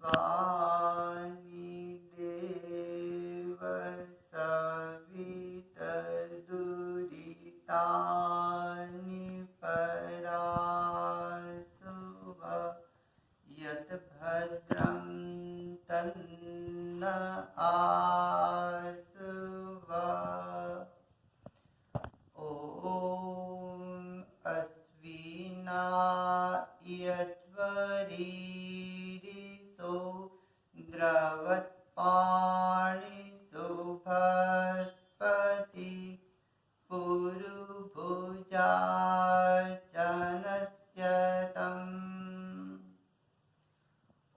वाणी देव सवितर्दुरितानि परासुव यत् भद्रं तन्न आसुव। ॐ अस्विनायत्वरीरिसो द्रवत्पाणिसो भस्पति पुरुभुजाचनस्य तम्।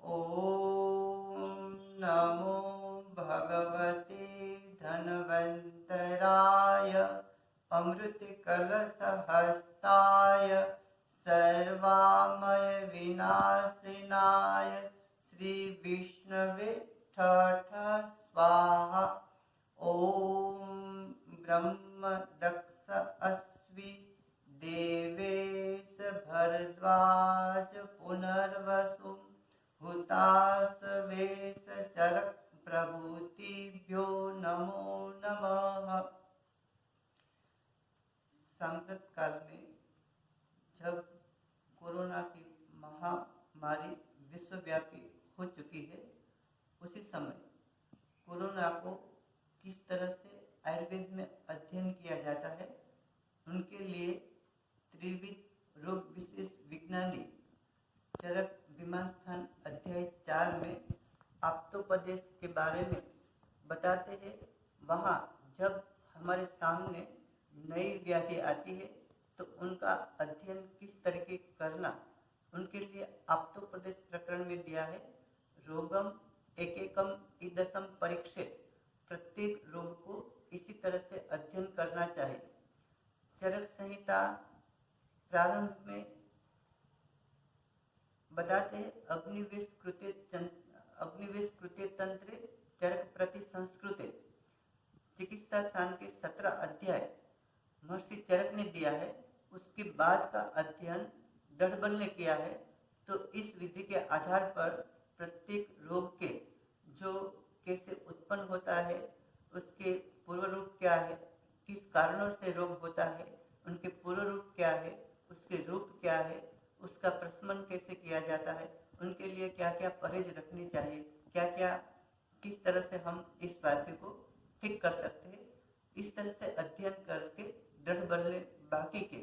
ॐ नमो भगवते धन्वन्तराय अमृतकलशहस्ताय सर्वामय विनाशिनाय श्रीविष्णवे ठठ स्वाहा। ॐ ब्रह्मदक्ष अस्वि देवेश भरद्वाज पुनर्वसु हुतासवेश चरक प्रभूतिभ्यो नमो नमः। सांप्रत काल में जब कोरोना की महामारी विश्वव्यापी हो चुकी है, उसी समय कोरोना को किस तरह से आयुर्वेद में अध्ययन किया जाता है, उनके लिए त्रिविध रोग विशेष विज्ञानी चरक विमान स्थान अध्याय 4 में आप्तोपदेश के बारे में बताते हैं। वहाँ जब हमारे सामने नई व्याधि आती है तो उनका अध्ययन किस तरीके करना, उनके लिए आप्तोपदेश प्रकरण में दिया है। रोगम एकेकम इदसम परीक्षे, प्रत्येक रोग को इसी तरह से अध्ययन करना चाहिए। चरक संहिता प्रारंभ में बताते हैं अग्निवेश कृते तंत्रे चरक प्रति संस्कृते, चिकित्सा स्थान के 17 अध्याय महर्षि चरक ने दिया है। उसके बाद का अध्ययन डढ़बल ने किया है। तो इस विधि के आधार पर प्रत्येक रोग के जो कैसे उत्पन्न होता है, उसके पूर्व रूप क्या है, किस कारणों से रोग होता है, उनके पूर्व रूप क्या है, उसके रूप क्या है, उसका प्रशमन कैसे किया जाता है, उनके लिए क्या क्या परहेज रखनी चाहिए, क्या क्या किस तरह से हम इस बात को ठीक कर सकते हैं, इस तरह से अध्ययन करके दृढ़ बल्ले बाकी के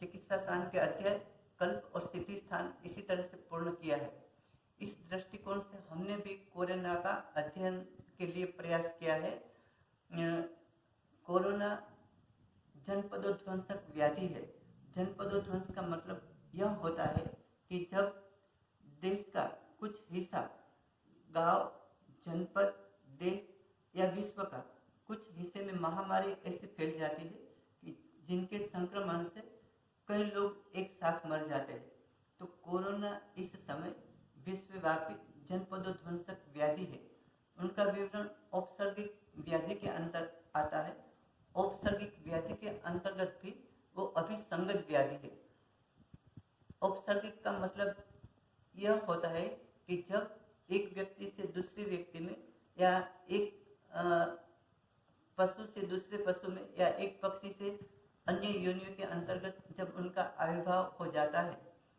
चिकित्सा स्थान के अध्याय कल्प और स्थिति स्थान इसी तरह से पूर्ण किया है। इस दृष्टिकोण से हमने भी कोरोना का अध्ययन के लिए प्रयास किया है। कोरोना जनपदोध्वंसक व्याधि है। जनपदोध्वंस का मतलब यह होता है कि जब देश का कुछ हिस्सा, गांव, जनपद, देश या विश्व का कुछ हिस्से में महामारी ऐसी फैल जाती है कि जिनके संक्रमण से कई लोग एक साथ मर जाते हैं। तो कोरोना इस समय विश्वव्यापी जनपदोध्वंसक व्याधि है। उनका विवरण औपसर्गिक व्याधि के अंतर आता है। औपसर्गिक व्याधि के अंतर्गत भी वो अभिसंगत व्याधि है। औपसर्गिक का मतलब यह होता है कि जब एक व्यक्ति से दूसरे व्यक्ति में या एक पशु से दूसरे पशु में या एक पक्षी से अन्य योनियों के अंतर्गत जब उनका आविर्भाव हो जाता है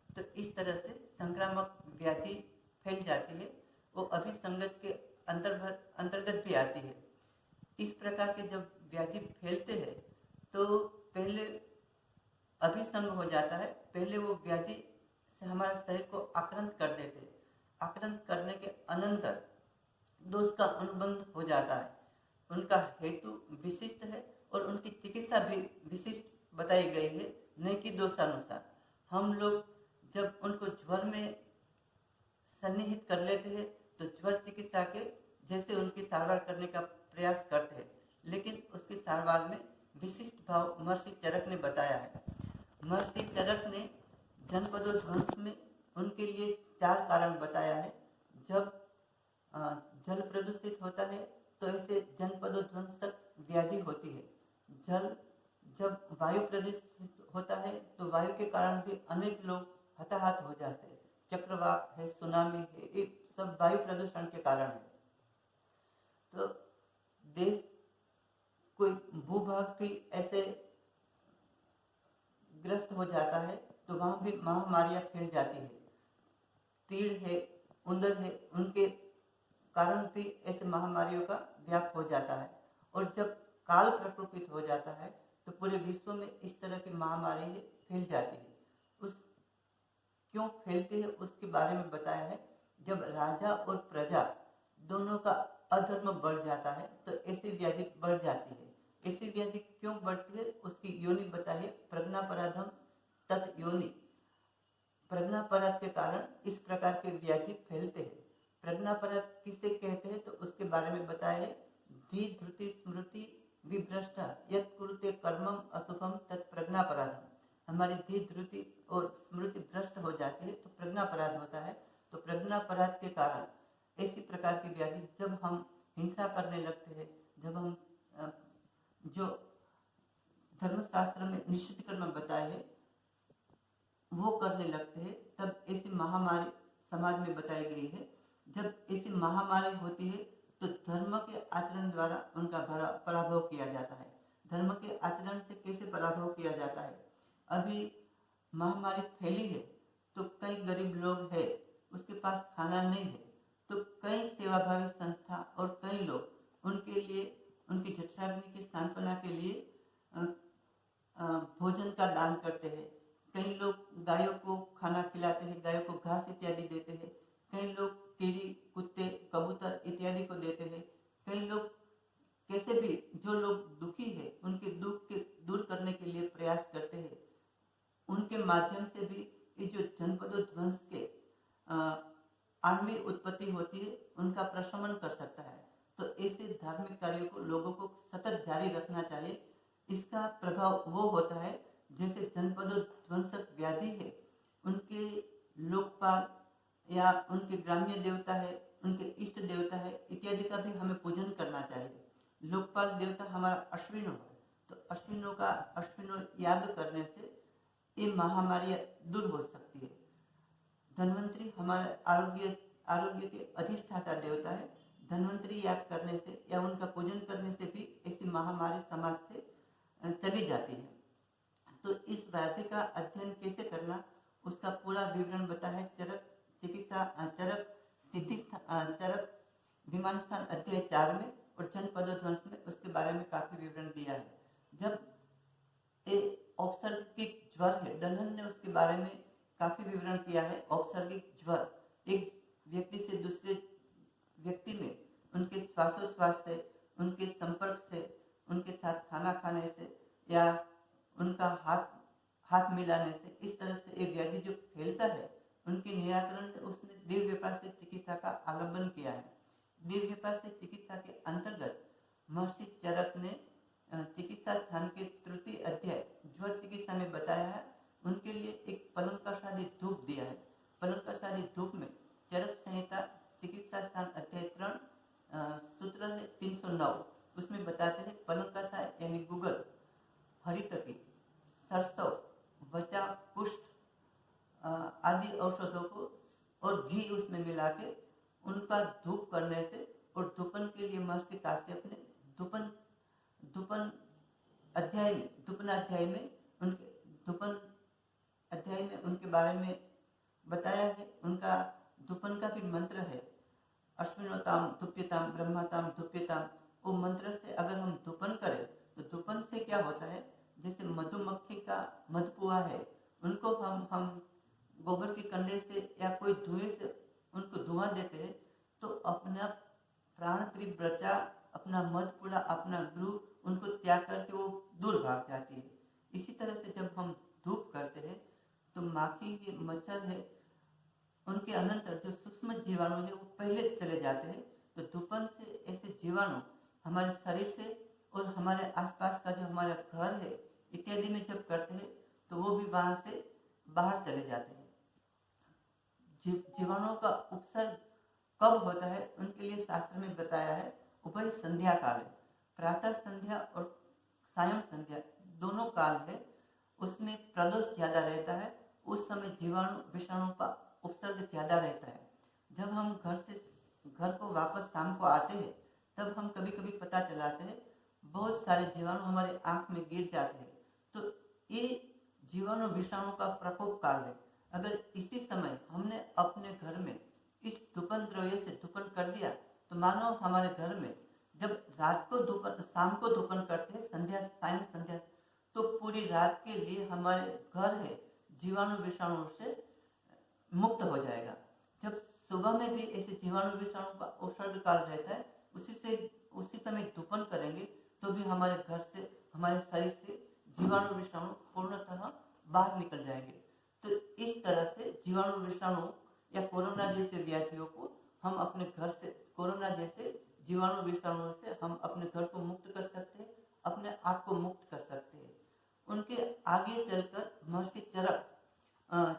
तो इस तरह से संक्रामक व्याधि फैल जाती है। वो अभिसंगत के अंतर्गत भी आती है। इस प्रकार के जब व्याधि फैलते हैं तो पहले अभिसंग हो जाता है। पहले वो व्याधि से हमारा शरीर को आक्रांत कर देते हैं। आक्रांत करने के अनंतर दोष का अनुबंध हो जाता है। उनका हेतु विशिष्ट है और उनकी चिकित्सा भी विशिष्ट बताई गई है, नहीं कि दोषानुसार। हम लोग जब उनको ज्वर में सन्निहित कर लेते हैं तो ज्वर चिकित्सा के जैसे उनकी सारवार करने का प्रयास करते हैं, लेकिन उसकी सारवार में विशिष्ट भाव महर्षि चरक ने बताया है। महर्षि चरक ने जनपदोध्वंस में उनके लिए 4 कारण बताया है। जब जल प्रदूषित होता है तो ऐसे जनपदोध्वंसक व्याधि होती है। जब वायु प्रदूषित होता है तो वायु के कारण भी अनेक लोग हताहत हो जाते हैं। चक्रवात है, सुनामी है, ये सब वायु प्रदूषण के कारण है। तो देश कोई भूभाग भी ऐसे ग्रस्त हो जाता है तो वहां भी महामारियां फैल जाती है। तीड़ है, उंदर है, उनके कारण भी ऐसे महामारियों का व्याप हो जाता है। और जब काल प्रकोपित हो जाता है तो पूरे विश्व में इस तरह की महामारी फैल जाती है। उस क्यों फैलती है उसके बारे में बताया है। जब राजा और प्रजा दोनों का अधर्म बढ़ जाता है तो ऐसी व्याधि बढ़ जाती है। ऐसी व्याधि क्यों बढ़ती है उसकी योनि बताइए। प्रज्ञापराधम तत् योनि। प्रज्ञापराध के कारण इस प्रकार के व्याधि फैलते हैं। प्रज्ञापराध किसे कहते हैं तो उसके बारे में बताया है। धी धृति स्मृति विभ्रष्ट यत् कुरुते कर्मम अशुभम तत् प्रज्ञापराधम। हमारी धी धृति और स्मृति भ्रष्ट हो जाती है तो प्रज्ञापराध होता है। तो प्रज्ञापराध के कारण ऐसी प्रकार की व्याधि, जब हम हिंसा करने लगते हैं, जब हम जो धर्मशास्त्र में निश्चित कर्म बताए हैं वो करने लगते हैं, तब ऐसी महामारी समाज में बताई गई है। जब ऐसी महामारी होती है तो धर्म के आचरण द्वारा उनका पराभव किया जाता है। धर्म के आचरण से कैसे पराभव किया जाता है? अभी महामारी फैली है तो कई गरीब लोग हैं, उसके पास खाना नहीं है, तो कई सेवाभावी संस्था और कई लोग उनके लिए, उनकी जठराग्नि की सांत्वना के लिए भोजन का दान करते हैं। कई लोग गायों को खाना खिलाते हैं, गायों को घास इत्यादि देते हैं। कई लोग कीड़ी, कुत्ते, कबूतर इत्यादि को देते हैं। कई लोग कैसे भी, जो लोग दुखी है उनके दुख के दूर करने के लिए प्रयास करते हैं। उनके माध्यम से भी ये जो जनपदोध्वंस के आणविक उत्पत्ति होती है उनका प्रशमन कर सकता है। तो ऐसे धार्मिक कार्यों को लोगों को सतत जारी रखना चाहिए। इसका प्रभाव वो होता है जैसे जनपदोध्वंसक व्याधि है, उनके लोकपाल या उनके ग्राम्य देवता है, उनके इष्ट देवता है इत्यादि का भी हमें पूजन करना चाहिए। लोकपाल देवता हमारा अश्विनो है, तो अश्विनो याग करने से ये महामारी दूर हो सकती है। धन्वंतरी हमारे आरोग्य के अधिष्ठाता देवता है। धन्वंतरी याग करने से या उनका पूजन करने से भी ऐसी महामारी समाज से चली जाती है। तो इस व्याधि का अध्ययन कैसे करना उसका पूरा विवरण बताया है चरक विमान स्थान अध्याय 4 में और जनपदोध्वंस में उसके बारे में काफी विवरण दिया है। जब औपसर्गिक ज्वर है, डल्हन ने उसके बारे में काफी विवरण किया है। औपसर्गिक ज्वर एक व्यक्ति से दूसरे व्यक्ति में उनके श्वासोश्वास से, उनके संपर्क से, उनके साथ खाना खाने से या उनका हाथ मिलाने से, इस तरह से एक व्याधि जो फैलता है उनके निराकरण में उसने देव व्यापार से चिकित्सा का अवलंबन किया है। देव व्यापार से चिकित्सा के अंतर्गत महर्षि चरक ने चिकित्सा स्थान के तृतीय अध्याय ज्वर चिकित्सा में बताया है। उनके लिए एक पलंकाशादी धूप दिया है। पलंकाशादी धूप में चरक संहिता चिकित्सा स्थान अध्याय 3 सूत्र है 309, उसमें बताते हैं पलंकाशाय यानी गूगल, हरितकी, सरसों, वचा, पुष्ट आदि औषधों को और घी उसमें मिला के उनका धूप करने से, और धूपन के लिए महर्षि काश्यप ने धूपन अध्याय में उनके बारे में बताया है। उनका धूपन का भी मंत्र है, अश्विनोताम धुप्यताम ब्रह्मताम धुप्यताम। वो मंत्र से अगर हम धूपन करें तो धूपन से क्या होता है, जैसे मधुमक्खी का मधुपुआ है, उनको हम गोबर के कंडे से या कोई धुएं से उनको धुआं देते हैं तो अपना प्राण प्रिय बच्चा, अपना मधुपुड़ा, अपना गृह उनको त्याग करके वो दूर भाग जाती है। इसी तरह से जब हम धूप करते हैं तो माखी के मच्छर है, उनके अनंतर जो सूक्ष्म जीवाणु है वो पहले चले जाते हैं। तो धूपन से ऐसे जीवाणु हमारे शरीर से और हमारे आसपास का जो हमारा घर है इत्यादि में जब करते हैं तो वो भी वहां से बाहर चले जाते हैं। जीवाणुओं का उपसर्ग कब होता है उनके लिए शास्त्र में बताया है, उभय संध्या काल है। प्रातः संध्या और सायं संध्या दोनों काल है, उसमें प्रदोष ज्यादा रहता है। उस समय जीवाणु विषाणु का उपसर्ग ज़्यादा रहता है। जब हम घर को वापस शाम को आते हैं तब हम कभी कभी पता चलाते हैं बहुत सारे जीवाणु हमारे आँख में गिर जाते हैं। तो ये जीवाणु विषाणु का प्रकोप काल है। अगर इसी समय हमने अपने घर में इस धूपन द्रव्य से धूपन कर दिया तो मानो हमारे घर में जब रात को धूपन शाम को धूपन करते हैं सायं संध्या, तो पूरी रात के लिए हमारे घर है जीवाणु विषाणु से मुक्त हो जाएगा। जब सुबह में भी ऐसे जीवाणु विषाणु का उपसर्ग काल रहता है, उसी समय धूपन करेंगे तो भी हमारे घर से हमारे शरीर से जीवाणु विषाणु पूर्णतः बाहर निकल जाएंगे। तो इस तरह से जीवाणु विषाणु या कोरोना जैसे व्याधियों को हम अपने घर से, कोरोना जैसे जीवाणु विषाणुओं से हम अपने घर को मुक्त कर सकते हैं, अपने आप को मुक्त कर सकते हैं। उनके आगे चलकर महर्षि चरक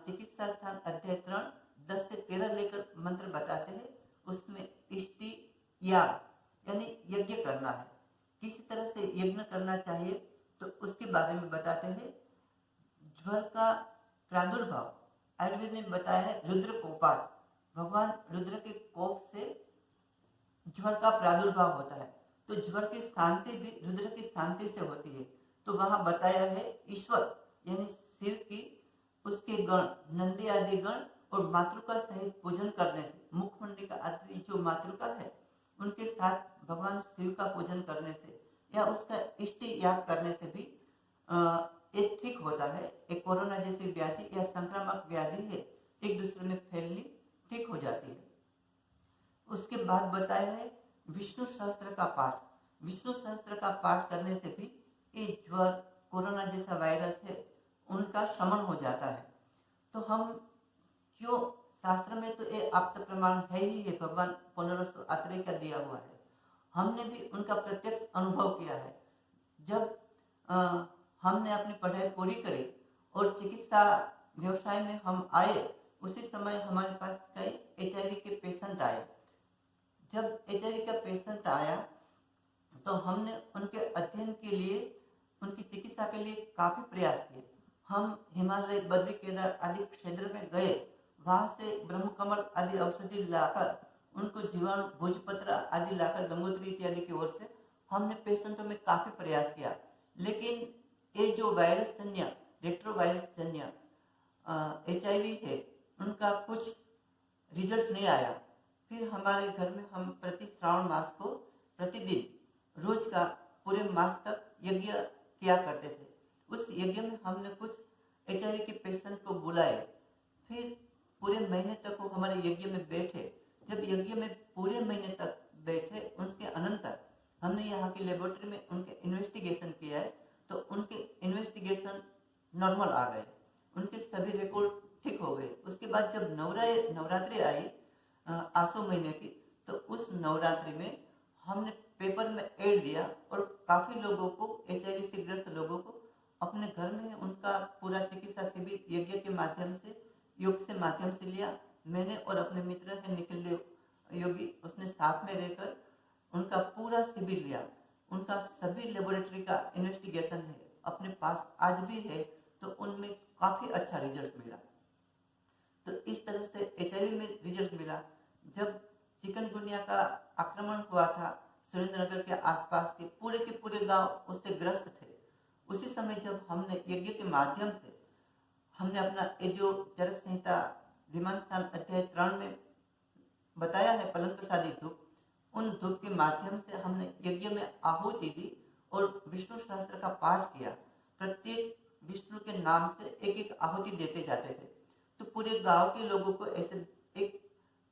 चिकित्सा स्थान अध्याय 3 10 से 13 लेकर मंत्र बताते हैं। उसमें इष्टि यानी यज्ञ करना है, किस तरह से यज्ञ करना चाहिए तो उसके बारे में बताते हैं। ज्वर का प्रादुर्भाव आयुर्वेद ने बताया है रुद्र कोपात, भगवान रुद्र के कोप से ज्वर का प्रादुर्भाव होता है। तो ज्वर की शांति भी रुद्र की शांति से होती है। तो वहां बताया है ईश्वर यानी शिव की उसके गण नंदी आदि गण और मातृका सहित पूजन करने से, मुखमंडी का आदि जो मातृका है उनके साथ भगवान शिव का पूजन करने से या उसका इष्टि याग करने से भी एक ठीक होता है। एक कोरोना जैसी व्याधि या संक्रामक व्याधि है एक दूसरे में फैलनी ठीक हो जाती है। उसके बाद बताया है विष्णु सहस्त्र का पाठ। विष्णु सहस्त्र का पाठ करने से भी ये ज्वर कोरोना जैसा वायरस है उनका शमन हो जाता है। तो हम क्यों, शास्त्र में तो ये आप्त प्रमाण है ही है, भगवान पुनरस्तु आत्रेय का दिया हुआ है। हमने भी उनका प्रत्यक्ष अनुभव किया है। जब हमने अपनी पढ़ाई पूरी करी और चिकित्सा व्यवसाय में हम आए, उसी समय हमारे पास कई HIV के पेशेंट आए। जब HIV का पेशेंट आया तो हमने उनके अध्ययन के लिए, उनकी चिकित्सा के लिए काफी प्रयास किए। हम हिमालय, बद्री, केदार आदि क्षेत्र में गए, वहां से ब्रह्मकमल आदि औषधि लाकर उनको जीवाणु भोजपत्र आदि लाकर गंगोत्री इत्यादि की ओर से हमने पेशेंटों में काफी प्रयास किया। लेकिन ये जो वायरस जन्य रेट्रोवायरस जन्य HIV है उनका कुछ रिजल्ट नहीं आया। फिर हमारे घर में हम प्रति श्रावण मास को प्रतिदिन रोज का पूरे मास तक यज्ञ किया करते थे। उस यज्ञ में हमने कुछ HIV के पेशेंट को बुलाए, फिर पूरे महीने तक वो हमारे यज्ञ में बैठे। जब यज्ञ में पूरे महीने तक बैठे, उसके अनंतर हमने यहाँ की लेबोरेटरी में उनके इन्वेस्टिगेशन किया है तो उनके इन्वेस्टिगेशन नॉर्मल आ गए, उनके सभी रिकॉर्ड ठीक हो गए। उसके बाद जब नवरात्रि आई आसो महीने की, तो उस नवरात्रि में हमने पेपर में ऐड दिया और काफी लोगों को, HIV से ग्रस्त लोगों को अपने घर में उनका पूरा चिकित्सा शिविर यज्ञ के माध्यम से, योग से माध्यम से लिया। मैंने और अपने मित्र है निखिल योगी, उसने साथ में रहकर उनका पूरा शिविर लिया। उनका सभी लेबोरेटरी का इन्वेस्टिगेशन है अपने पास आज भी है, तो उनमें काफी अच्छा रिजल्ट मिला। तो इस तरह से HIV में रिजल्ट मिला। जब चिकनगुनिया का आक्रमण हुआ था सुरेंद्रनगर के आसपास के पूरे गांव उससे ग्रस्त थे, उसी समय जब हमने यज्ञ के माध्यम से हमने अपना ये जो चरक संहिता विमान स्थान अध्याय 3 में बताया है पलन प्रसादी धूप, उन धूप के माध्यम से हमने यज्ञ में आहुति दी और विष्णु सहस्त्र का पाठ किया। प्रत्येक विष्णु के नाम से एक एक आहुति देते जाते थे। तो पूरे गांव के लोगों को ऐसे एक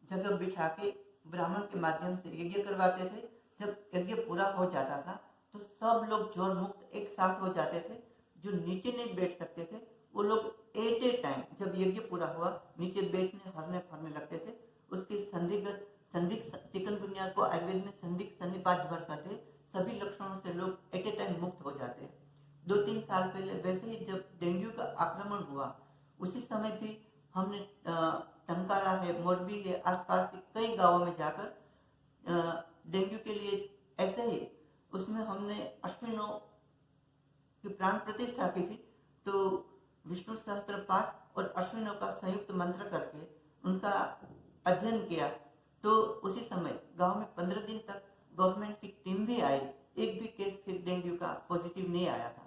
जगह बिठा के ब्राह्मण के माध्यम से यज्ञ करवाते थे। जब यज्ञ पूरा हो जाता था तो सब लोग ज्वर मुक्त एक साथ हो जाते थे। जो नीचे नहीं बैठ सकते थे वो लोग एट ए टाइम जब यज्ञ पूरा हुआ नीचे बैठने हरने फरने लगते थे। उसके संदिग्ध चिकनगुनिया को आयुर्वेद में संदिग्ध सन्निपात ज्वर कहते, सभी लक्षणों से लोग एट ए टाइम मुक्त हो जाते हैं। 2-3 साल पहले वैसे ही जब डेंगू का आक्रमण हुआ, उसी समय भी हमने टंकारा है, मोरबी है, आसपास के कई गांवों में जाकर डेंगू के लिए ऐसे ही उसमें हमने अश्विनों की प्राण प्रतिष्ठा की थी। तो विष्णु सहस्त्र पाठ और अश्विनों का संयुक्त मंत्र करके उनका अध्ययन किया तो उसी समय गांव में 15 दिन तक गवर्नमेंट की टीम भी आई, एक भी केस फिर डेंगू का पॉजिटिव नहीं आया था।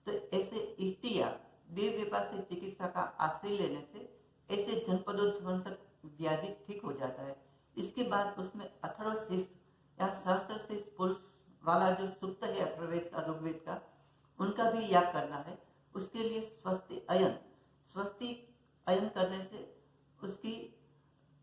तो ऐसे इष्टि या देव व्यापार से चिकित्सा का आश्रय लेने से ऐसे जनपदोध्वंसक व्याधि ठीक हो जाता है। इसके बाद उसमें अथर्वशीर्ष या सहस्त्रशीर्ष पुरुष वाला जो सूक्त है अथर्ववेद का, ऋग्वेद का, उनका भी याग करना है। उसके लिए स्वस्ति अयन करने से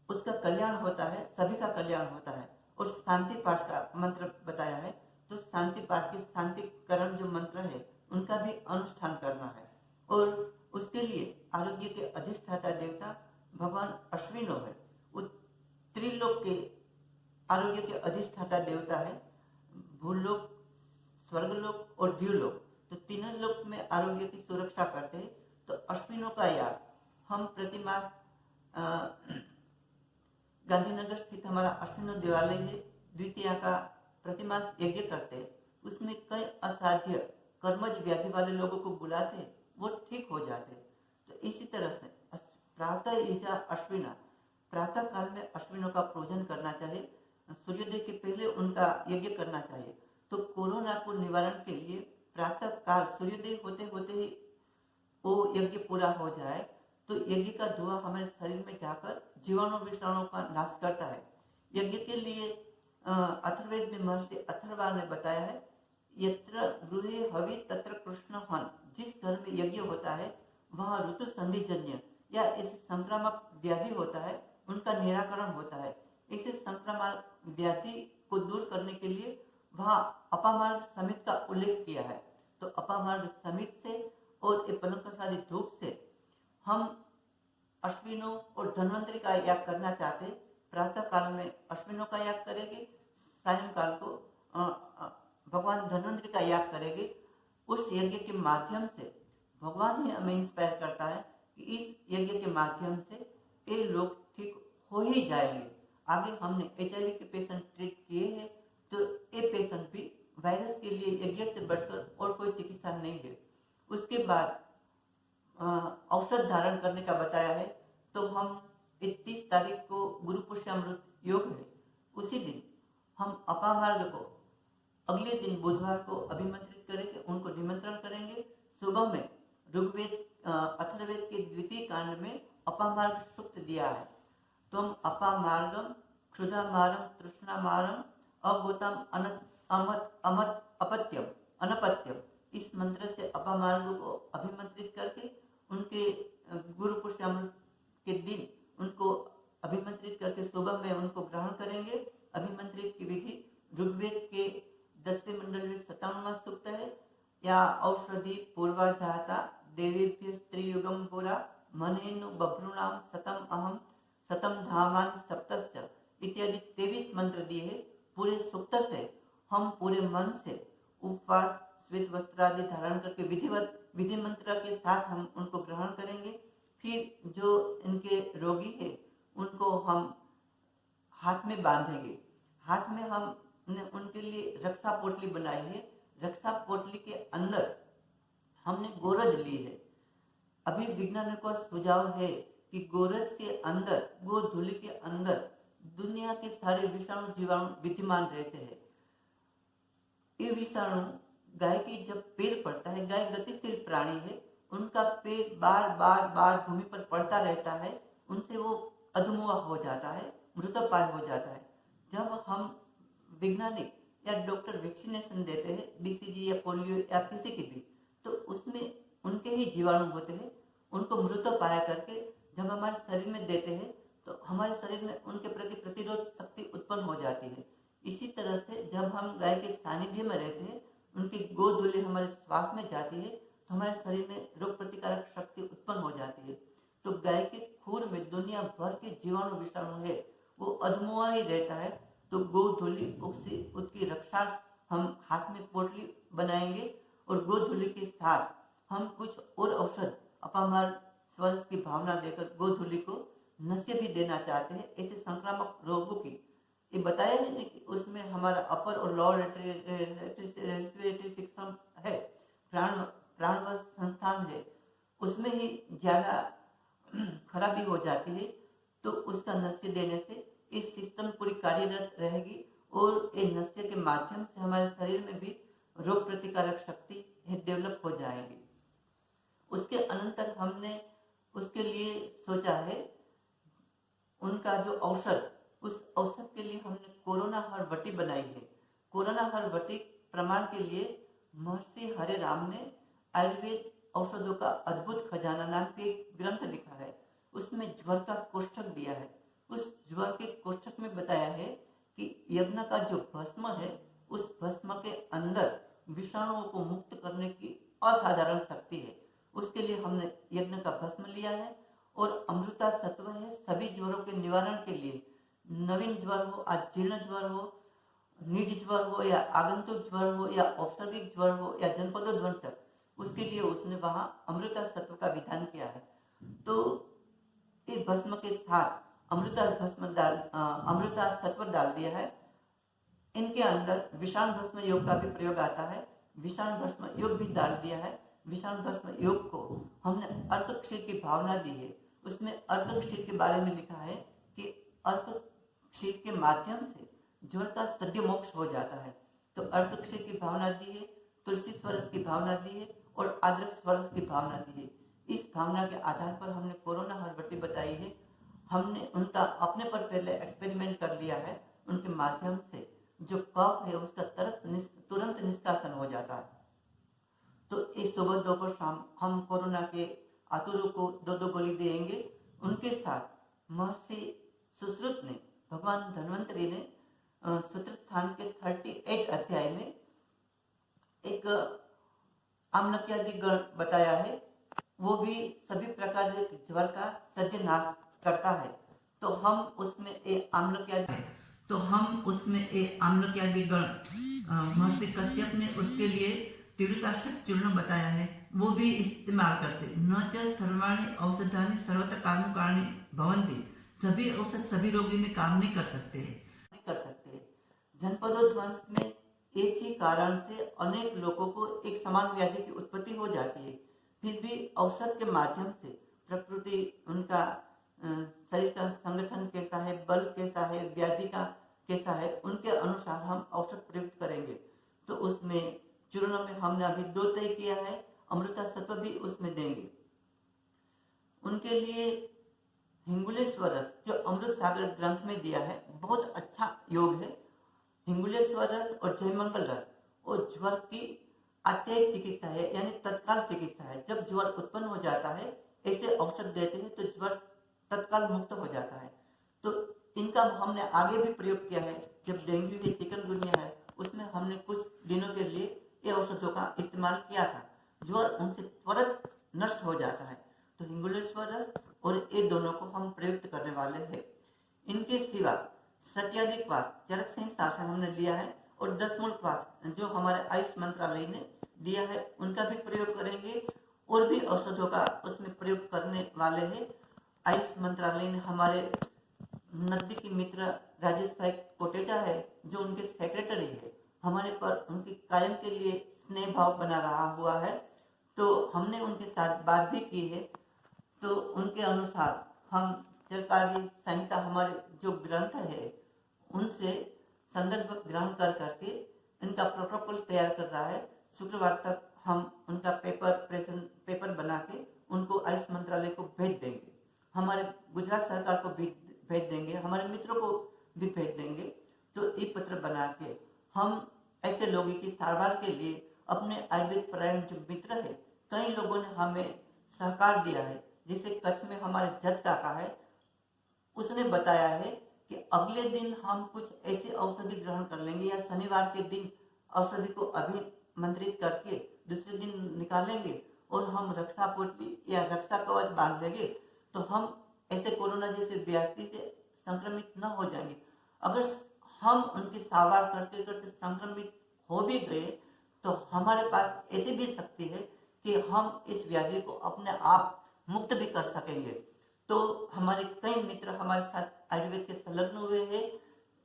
उसका कल्याण होता है, सभी का कल्याण होता है। और शांति पाठ का मंत्र बताया है, तो शांति पाठ के शांतिकरण जो मंत्र है उनका भी अनुष्ठान करना है। और उसके लिए आरोग्य के अधिष्ठाता देवता भगवान अश्विनो है, वो त्रिलोक के आरोग्य के अधिष्ठाता देवता है, भूलोक, स्वर्गलोक और द्यूलोक। तो तीनों लोक में आरोग्य की सुरक्षा करते हैं। तो अश्विनों का याग हम प्रतिमास गांधीनगर स्थित हमारा अश्विनो देवालय है, द्वितीया का प्रतिमास यज्ञ करते हैं। उसमें कई असाध्य कर्मज व्याधि वाले लोगों को बुलाते हैं, वो ठीक हो जाते हैं। तो इसी तरह से प्रातः ईजा अश्विना, प्रातः काल में अश्विनों का पूजन करना चाहिए, सूर्योदय के पहले उनका यज्ञ करना चाहिए। तो कोरोना को निवारण के लिए प्रातः काल सूर्योदय होते होते ही वो यज्ञ पूरा हो जाए तो यज्ञ का धुआं हमारे शरीर में जाकर जीवाणु विषाणु का नाश करता है। यज्ञ के लिए अथर्ववेद में महर्षि अथर्वा ने बताया है, यत्र गृहे हवि तत्र कृष्ण हन, जिस घर में यज्ञ होता है वहाँ ऋतु संधिजन्य या ऐसे संक्रामक व्याधि होता है उनका निराकरण होता है। ऐसे संक्रामक व्याधि को दूर करने के लिए वहाँ अपामार्ग समित का उल्लेख किया है। तो अपामार्ग समित से और पलंकसादी धूप से हम अश्विनों और धन्वंतरी का याग करना चाहते हैं। प्रातः काल में अश्विनों का याग करेंगे, सायंकाल को भगवान धन्वंतरी का याग करेंगे। उस यज्ञ के माध्यम से भगवान ही हमें इंस्पायर करता है कि इस यज्ञ के माध्यम से ये लोग ठीक हो ही जाएंगे। आगे हमने HIV के पेशेंट ट्रीट किए हैं, तो ये पेशेंट भी वायरस के लिए यज्ञ से बढ़कर और कोई चिकित्सा नहीं है। उसके बाद औषध धारण करने का बताया है। तो हम 31 तारीख को गुरु पुष्यामृत योग है, उसी दिन हम अपामार्ग को अगले दिन बुधवार को अभिमंत्रित करेंगे, उनको निमंत्रण करेंगे। सुबह में ऋग्वेद अथर्ववेद के द्वितीय कांड में अपामार्ग सूक्त दिया है। तो हम अपामार्गम क्षुधामारम तृष्णामारम अभूतम अपत्यम अनपत्यम, इस मंत्र से अपामार्ग को अभिमंत्रित करके उनके गुरु पुष्यामृत के दिन उनको अभिमंत्रित करके सुबह में उनको ग्रहण करेंगे। अभिमंत्रित की विधि ऋग्वेद के 10वें मंडल में 57वां सूक्त है, या औषधि पूर्वा जाता देवीभ्य स्त्रीयुगम पुरा मनेनु बभ्रूणाम सतम अहम सतम धामान सप्तश्च इत्यादि 23 मंत्र दिए हैं। पूरे सूक्त से हम पूरे मन से उपवास श्वेत वस्त्र आदि धारण करके विधिवत विधि मंत्र के साथ हम उनको ग्रहण करेंगे। फिर जो इनके रोगी है उनको हम हाथ में बांधेंगे। हाथ में हमने उनके लिए रक्षा पोटली बनाई है। रक्षा पोटली के अंदर हमने गोरज ली है। अभी वैज्ञानिकों का सुझाव है कि गोरज के अंदर, गोधूलि के अंदर दुनिया के सारे विषाणु जीवाणु विद्यमान रहते हैं। ये विषाणु गाय की जब पैर पड़ता है, गाय गतिशील प्राणी है, उनका पैर बार बार बार भूमि पर पड़ता रहता है, उनसे वो अधमुआ हो जाता है, मृतप्राय हो जाता है। जब हम वैज्ञानिक या डॉक्टर वैक्सीनेशन देते हैं, BCG या पोलियो या किसी की भी, तो उसमें उनके ही जीवाणु होते हैं, उनको मृतप्राय करके जब हमारे शरीर में देते हैं तो हमारे शरीर में उनके प्रति प्रतिरोध शक्ति उत्पन्न हो जाती है। इसी तरह से जब हम गाय के सानिध्य में रहते हैं, उनकी गोधूलि हमारे श्वास में जाती है तो हमारे शरीर में रोग प्रतिकारक शक्ति उत्पन्न हो जाती है। तो गाय के खूर में दुनिया भर के जीवाणु विषाणु है, वो अधमुआ ही रहता है। तो गोधूलि उसकी रक्षा हम हाथ में पोटली बनाएंगे और गोधूलि के साथ हम कुछ और औषध अपामार्ग स्वर्ग की भावना देकर गोधूलि को नशे भी देना चाहते हैं। ऐसे संक्रामक रोगों की ये बताया है ना कि उसमें हमारा अपर और लोअर रेस्पिरेटरी सिस्टम है, प्राणवायु संस्थान है, उसमें ही ज्यादा खराबी हो जाती है। तो उसका नस्य देने से इस सिस्टम पूरी कार्यरत रहेगी और ये नस्य के माध्यम से हमारे शरीर में भी रोग प्रतिकारक शक्ति डेवलप हो जाएगी। उसके अनंतर हमने उसके लिए सोचा है उनका जो औषध, उस औषध के लिए हमने कोरोना हरवटी बनाई है। कोरोना हरवटी प्रमाण के लिए महर्षि हरे राम ने आयुर्वेद औषधों का अद्भुत खजाना नाम के एक ग्रंथ लिखा है। उसमें ज्वर का कोष्ठक दिया है। उस ज्वर के कोष्ठक में बताया है कि यज्ञ का जो भस्म है, उस भस्म के अंदर विषाणुओं को मुक्त करने की असाधारण शक्ति है। उसके लिए हमने यज्ञ का भस्म लिया है और अमृता सत्व है सभी ज्वरों के निवारण के लिए। नवीन ज्वर हो, अजीर्ण ज्वर हो, निज ज्वर हो या आगंतुक ज्वर हो या औसर्गिक ज्वर हो या जनपदोध्वंसक, उसके लिए उसने वहां अमृता सत्व का विधान किया है। तो इस भस्म के साथ अमृता सत्व डाल दिया है। इनके अंदर विषाण भस्म योग का भी प्रयोग आता है। विषाण भस्म योग भी डाल दिया है। विषाण भस्म योग को हमने अर्क क्षीर की भावना दी है। उसमें अर्क क्षीर के बारे में लिखा है कि अर्क क्षीर के माध्यम से ज्वर का सद्य मोक्ष हो जाता है। तो अर्क क्षीर की भावना दी है, तुलसी स्वरस की भावना दी है और आद्रक स्वरस की भावना दी है। इस भावना के आधार पर हमने कोरोना हरवटी बताई है। हमने उनका अपने पर पहले एक्सपेरिमेंट कर लिया है। उनके माध्यम से जो कफ है उसका तुरंत निष्कासन हो जाता है। तो इस सुबह दोपहर शाम हम कोरोना के आतुरों को 2-2 गोली देंगे। उनके साथ महर्षि सुश्रुत ने, भगवान धन्वंतरी ने सूत्र स्थान के 38 अध्याय में एक आम्लक्यादि गण बताया है। वो भी सभी प्रकार के ज्वर का सद्य नाश करता है। तो हम उसमें एक आम्लक्यादि गण महर्षि कश्यप ने उसके लिए तीव्रताष्टक चूर्ण बताया है, वो भी इस्तेमाल करते। न च सर्वाणि औषधानि सर्वत्र कारणि भवन्ति, सभी औषध सभी रोगी में काम नहीं कर सकते। जनपदोध्वंस में एक ही कारण से अनेक लोगों को एक समान व्याधि की उत्पत्ति हो जाती है। फिर भी औषध के माध्यम से प्रकृति, उनका शरीर का संगठन कैसा है, बल कैसा है, व्याधि का कैसा है, उनके अनुसार हम औषध प्रयुक्त करेंगे। तो उसमें चूर्ण में हमने अभी 2 तय किया है। अमृता सत्व भी उसमें देंगे। उनके लिए हिंगुलेश्वरस जो अमृत सागर ग्रंथ में दिया है, बहुत अच्छा योग है। हिंगुलेश्वरस और जयमंगल रस और ज्वर की आत्यायिक चिकित्सा है, यानी तत्काल चिकित्सा है। जब ज्वर उत्पन्न हो जाता है, ऐसे औषध देते हैं तो ज्वर तत्काल मुक्त हो जाता है। तो इनका हमने आगे भी प्रयोग किया है। जब डेंगू है, चिकनगुनिया है, उसमें हमने कुछ दिनों के लिए ये औषधों का इस्तेमाल किया था। ज्वर उनसे त्वरित नष्ट हो जाता है। तो हिंगुलेश्वरस और ये दोनों को हम प्रयुक्त करने वाले हैं। इनके सिवा सत्यादि क्वाथ चरक संहिता से हमने लिया है और 10 मूल क्वाथ जो हमारे आयुष मंत्रालय ने दिया है, उनका भी प्रयोग करेंगे। और भी औषधों का उसमें प्रयोग करने वाले हैं। आयुष मंत्रालय ने हमारे नजदीकी मित्र राजेश भाई कोटेचा है, जो उनके सेक्रेटरी है, हमारे पर उनकी कायम के लिए स्नेह भाव बना रहा हुआ है। तो हमने उनके साथ बात भी की है। तो उनके अनुसार हम चरकारी संहिता, हमारे जो ग्रंथ है, उनसे संदर्भ ग्रहण कर करके इनका प्रोटोकॉल तैयार कर रहा है। शुक्रवार तक हम उनका पेपर बना के उनको आयुष मंत्रालय को भेज देंगे। हमारे गुजरात सरकार को भी भेज देंगे, हमारे मित्रों को भी भेज देंगे। तो ये पत्र बना के हम ऐसे लोगों की सारवार के लिए अपने आयुर्वेद परायण जो मित्र है, कई लोगों ने हमें सहकार दिया है। जैसे कच्छ में हमारे जज काका है, उसने बताया है कि अगले दिन हम कुछ ऐसे औषधि ग्रहण कर लेंगे या शनिवार के दिन औषधि को अभिमंत्रित करके दूसरे दिन निकालेंगे और हम रक्षा पोटली या रक्षा कवच बांध देंगे। तो हम ऐसे कोरोना जैसे व्याधि से संक्रमित न हो जाएंगे। अगर हम उनकी सारवार करते करते संक्रमित हो भी गए तो हमारे पास ऐसी भी शक्ति है कि हम इस व्याधि को अपने आप मुक्त भी कर सकेंगे। तो हमारे कई मित्र हमारे साथ आयुर्वेद के संलग्न हुए हैं।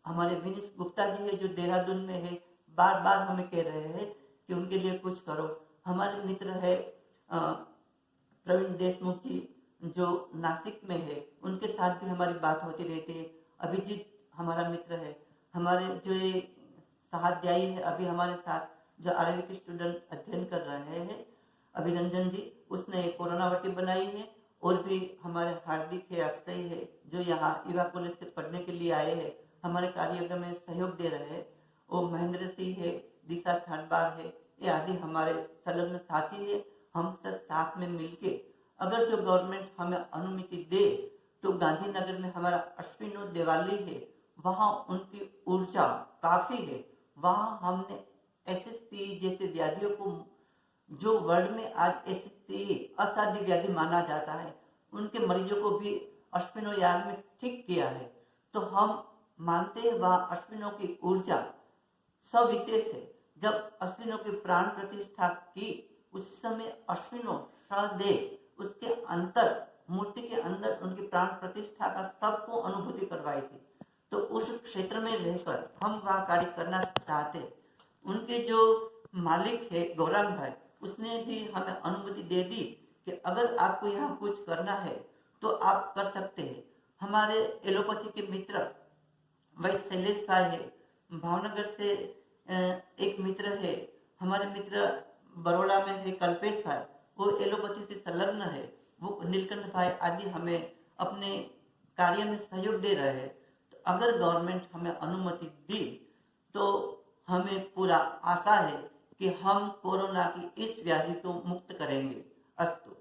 हमारे विनीश गुप्ता जी है जो देहरादून में है, बार बार हमें कह रहे हैं कि उनके लिए कुछ करो। हमारे मित्र है प्रवीण देशमुख जी, जो नासिक में है उनके साथ भी हमारी बात होती रहती है। अभिजीत हमारा मित्र है, हमारे जो ये सहाध्यायी है अभी हमारे साथ, जो आरवी के स्टूडेंट अध्ययन कर रहे हैं, अभिरंजन जी, उसने एक कोरोना वटी बनाई है। और भी हमारे हार्दिक है, अक्षय है, जो यहाँ युवा कॉलेज से पढ़ने के लिए आए हैं, हमारे कार्य में सहयोग दे रहे हैं। और महेंद्र सिंह है, दिशा छाटबार है, ये आदि हमारे संलग्न साथी है। हम सब साथ में मिलके अगर जो गवर्नमेंट हमें अनुमति दे तो गांधीनगर में हमारा अश्विनो दिवाली है, वहाँ उनकी ऊर्जा काफी है। वहाँ हमने एसएसपी जैसे व्याधियों को, जो वर्ल्ड में आज एसएसपी असाध्य व्याधि माना जाता है, उनके मरीजों को भी अश्विनो याग में ठीक किया है। तो हम मानते हैं वहाँ अश्विनों की ऊर्जा सविशेष है। जब अश्विनों की प्राण प्रतिष्ठा की, उस समय अश्विनों दे उसके अंतर मूर्ति के अंदर उनकी प्राण प्रतिष्ठा का सबको अनुभूति करवाई थी। तो उस क्षेत्र में रहकर हम वह कार्य करना चाहते। उनके जो मालिक है गौरांग भाई, उसने भी हमें अनुमति दे दी कि अगर आपको यहाँ कुछ करना है तो आप कर सकते हैं। हमारे एलोपैथी के मित्र वैद्य शैलेश भाई है, भावनगर से एक मित्र है, हमारे मित्र बड़ौदा में है कल्पेश भाई, वो एलोपैथी से संलग्न है। वो नीलकंठ भाई आदि हमें अपने कार्य में सहयोग दे रहे हैं। तो अगर गवर्नमेंट हमें अनुमति दी तो हमें पूरा आशा है कि हम कोरोना की इस व्याधि को मुक्त करेंगे। अस्तु।